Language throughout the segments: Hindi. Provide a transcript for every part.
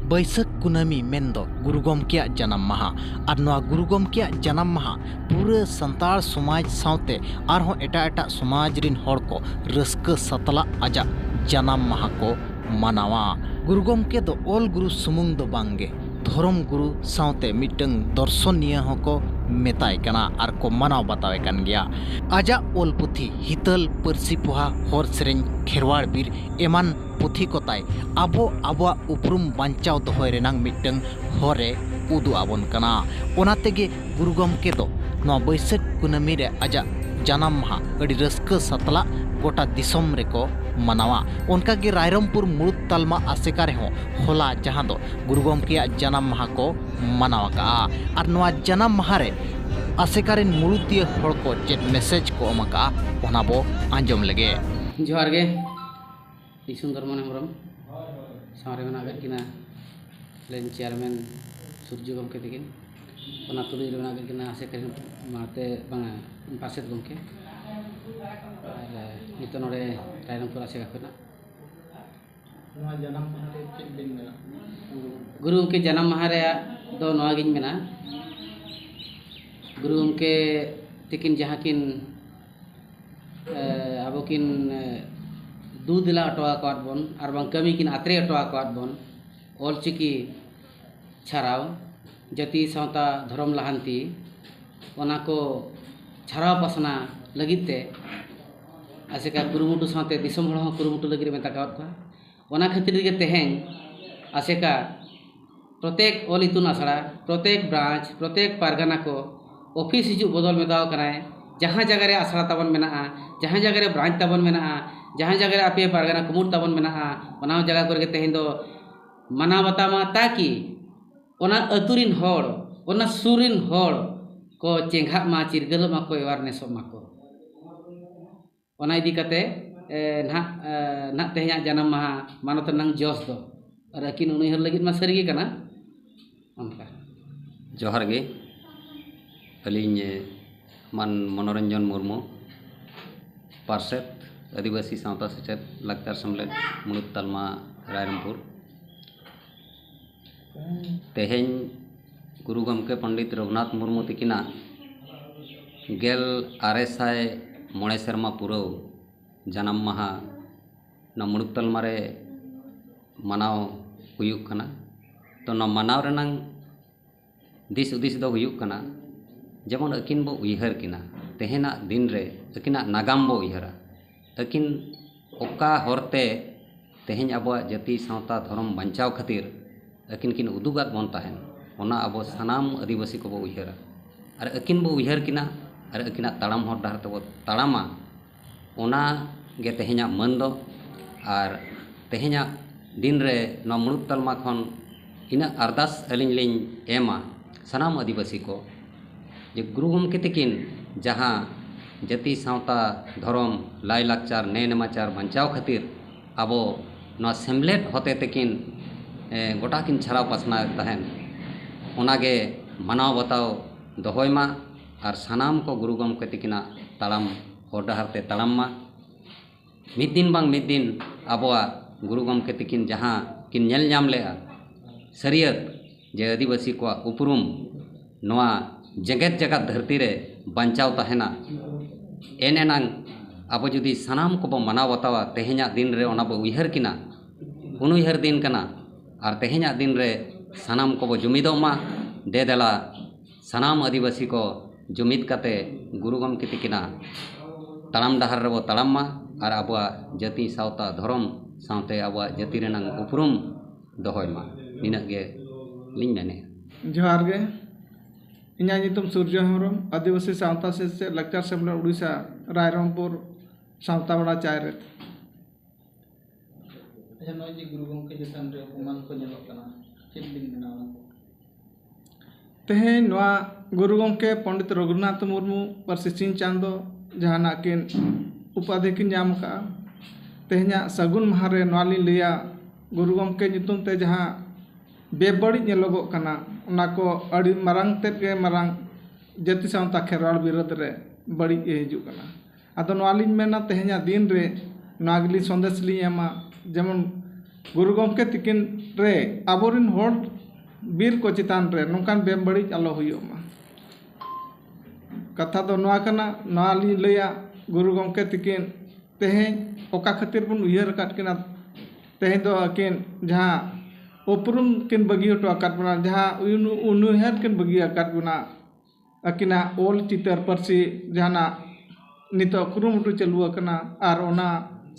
बैसाख कुनामी मेंदो गुरु गमकेयाग जानाम माहा और नोआ गुरु गमकेयाग जानाम माहा पूरा संताल समाज सावते आरहों एटा समाज रिन हर को रस्क सतला आजा जानाम माहा को मानावा। गुरु गमके दो ऑल गुरु सुमुंग दो बांगे धर्म गुरु सावते मिटंग दर्शनिया होको मेताय कना आर को मानाव बतावे कन गया। आजा ओल पुथी हितल परसी पोहा हर सेरें खेरवाड़ बीर एमान पुथी कोताय आबो आबोआ उपरुम बांचाव दोहय रेनांग मिटंग हरे उदु आबोन कना। ओना तेगे गुरु गमके दो नोआ बैसाख कुनामी रे आजा जानाम माहा अड़ी रस्क सतला गोटा दिसम रेको मानावा। उनका गे रायरमपुर मुरुद तालमा आसेका रेहों होला जहां दो गुरु गमकेयाग जानाम माहा को मानावा का और नोआ जानाम माहा रे आसेका रेन मुरुदिया हड़ को चेत मेसेज को एमाका ओना बो आंजम लगे। जोहार गे सुंदरमन हेम्ब्रम सामरे मेना किना लेन चेयरमैन सूर्य गमके तकिन ओना तुलुज रे मेना किना आसेका माते बांगा पासेद गमके नितो नोडे रायरमपुर आसेका खना जन्म माहा रे चेक दिन मेना गुरु के जन्म माहा रे दो नोआ गिन मेना गुरु के तकिन जहाँ किन आबो किन दू दिला अटवा काट बन और बांग कमी किन आत्रे अटवा काट बन ऑलचिकी छाराव जाति सावता धर्म लहांती ओना को छाराव पासना लगिते आसेका कुरुमुटु सावते दिसम हड़ कुरुमुटु लगी मेता कावत को ओना खातिर के तेहें आसेका प्रत्येक ऑल इतुन आसड़ा प्रत्येक ब्रांच प्रत्येक पारगाना को ऑफिस हिजू बदल मेदाव कनाय जहाँ जगह रे आसड़ा ताबन मेना जहाँ जगह रे ब्रांच ताबन मेना जहाँ जगह रे आपे पारगाना कुमुट ताबन मेना ओना जगह कर के तेहें दो मना बतामा ताकि ओना अतुरिन हड़ ओना सुरिन हड़ को चेंघा मा चिरगल मा को अवेयरनेस मा को ओना इदी कते ना तेहें जन्म माहा मानत नंग जोश दो और अकिन उनहर लगित मा सरी कना उनका जोहार गे अलिंग मान मनोरंजन मुर्मू पार्षद आदिवासी सावता सेचेद लाक्चर सेमलेद मुलुग तालमा रायरमपुर तेहें गुरु गमके पंडित रघुनाथ मुर्मू तकिना गेल आरेसाय मोड़े सेरमा पुरव जानाम माहा ना मुलुग तालमा रे मानाव हुयुग कना। तो ना मानाव रेनांग दिस उदिस दो हुयुग कना जेमन अकिन बो उयहर किना तेहेना दिन रे अकिना नागाम बो उयहरा अकिन ओका हरते तेहें आबो जाति सावता धर्म बांचाव खातिर अकिन किन उदुगात बन ताहेन ओना आबो सानाम आदिवासी को बो उयहरा और अकिन बो उयहर किना और अकिना ताड़ाम हर डाहर तबो ताड़ामा ओना गे तेहें मन दो और तेहें दिन रे नोआ मुलुग तालमा खन इना अरदास अलिंग लिंग एमा सानाम आदिवासी को जे गुरु गमके तकिन जहाँ जाति सावता धर्म लाई लाकचार नेमाचार बांचाव खातिर आबो नोआ सेमलेट होते तकिन गोटा किन छाड़ाव पासना तहन ओनागे मानाव बताव दोहयमा और सानाम को गुरु गमके तकिना ताड़ाम हर डाहरते ताड़ाम मा मिद दिन बांग मिद दिन आबोआ गुरु गमके तकिन जहाँ किन नेल नाम लेआ सरियत जे आदिवासी को उपरुम नोआ जगत जगत धरती रे बांचाव तहना एनेनांग आबो जुदी सानाम को बो मानाव बतावा तेहें दिन रे ओना बो उयहर किना उनुयहर दिन कना और तेहें दिन रे सानाम को बो जुमिदोमा दे देला सानाम आदिवासी को जुमिद काते गुरु गमके तकिना ताड़ाम डाहर रे बो ताड़ाम मा और आबोआ जाति सावता धर्म सावते आबोआ जाति रेनांग उपरुम दोहय मा निना गे लिंग मेने। जोहार गे इन्या नितुम सूर्य हेम्ब्रम आदिवासी सावता से लाक्चर सेमलेद उड़ीसा रायरमपुर सावता बड़ा चायरे अच्छा नोय जी गुरु गमके जतन रे उपमान को नेलो कना चेक दिन मेना तेहें नोआ गुरु गमके पंडित रघुनाथ मुर्मू परसी सिंह चांदो जहाना किन उपाधि किन नाम का तेहें सगुन माहा रे नोआ लिंग लिया गुरु गमके नितुम ते जहाँ बेबड़ी नेलोगो कना ओना को अड़ी मारांग तेद के मारांग जाति सावता खेरवाड़ विरोध रे बड़ी हिजू कना आदो नोआ लिंग मेना तेहें दिन रे नोआ गिली संदेश लिंग एमा जेमन गुरु गमके तिकिन रे आबोरिन होड़ बीर को चितान रे नौकान बेबड़ी आलो हुयुमा कथा दो नोआ कना नोआ ली लैया गुरु गमके तिकिन तेहें ओका खातिर बन उयहर काट किना तेहें दो अकिन जहाँ उपरुम किन बगी हटो आकाट बना जहाँ उनुहर किन बगी आकाट बना अकिना ओल चितर परसी जहाना नितो कुरुमुटु चलु अकना आर ओना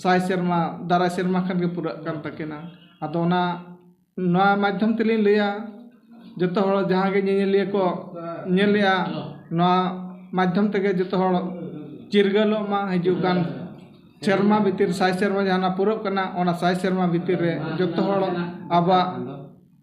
साय सेरमा दाराय सेरमा खान के पूरा कान तकिना आदो ओना नोआ माध्यम तेलिन लैया जतो हड़ जहाँ के ñeñeliya को ñelia नोआ माध्यम तेगे जतो हड़ चिरगलो मा हिजुग कान सेरमा भितर साय सेरमा जहाना पूरा कना ओना साय सेरमा भितर रे जतो हड़ आबा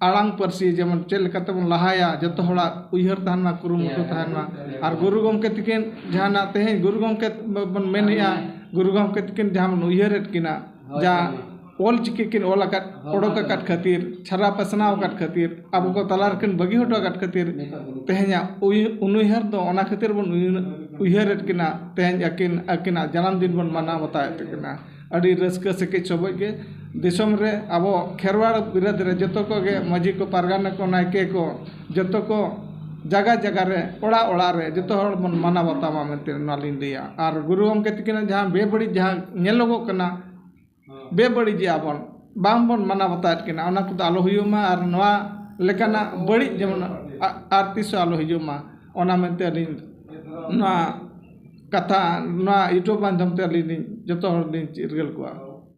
आड़ांग परसी जेमन चेल कते बन लहाया जतो हड़ा उयहर तहन मा कुरुमुटु तहन मा आर गुरु गमके तिकिन जहाना तेहे गुरु गमके बन मेनिया गुरु गमके तिकिन जहां उयहर किना जा ओल चिकी किन ओल अकाट ओडोक अकाट खातिर छरा पसना अकाट खातिर अब को तलार किन बगी हटो अकाट खातिर तेहेnya उनुहर दो ओना खातिर बन उयहर किना तेहेñ अकिना जन्म दिन बन मना बताए किना अड़ी रस्क सके सबो के दिसम रे अब खेरवाड़ बिराद रे जतो को गे मजी को पारगाना को नायके को जतो को जगह जगह रे ओड़ा ओड़ा रे जतो हड़ बन मना बतावा मेते नालिन दिया आर गुरु गमके तिकिन जहां बेबड़ी जहां नेलोगो कना बेबड़ी जे आबन बाम बन मना बताए किना ओना को आलो हुयुमा आर नोआ लेकाना बड़ी जेमन आरतीस आलो हुयुमा ओना मेते अलिन नोआ कथा नोआ यूट्यूब माध्यम ते अलिन जतो हड़ दिन चिरगल को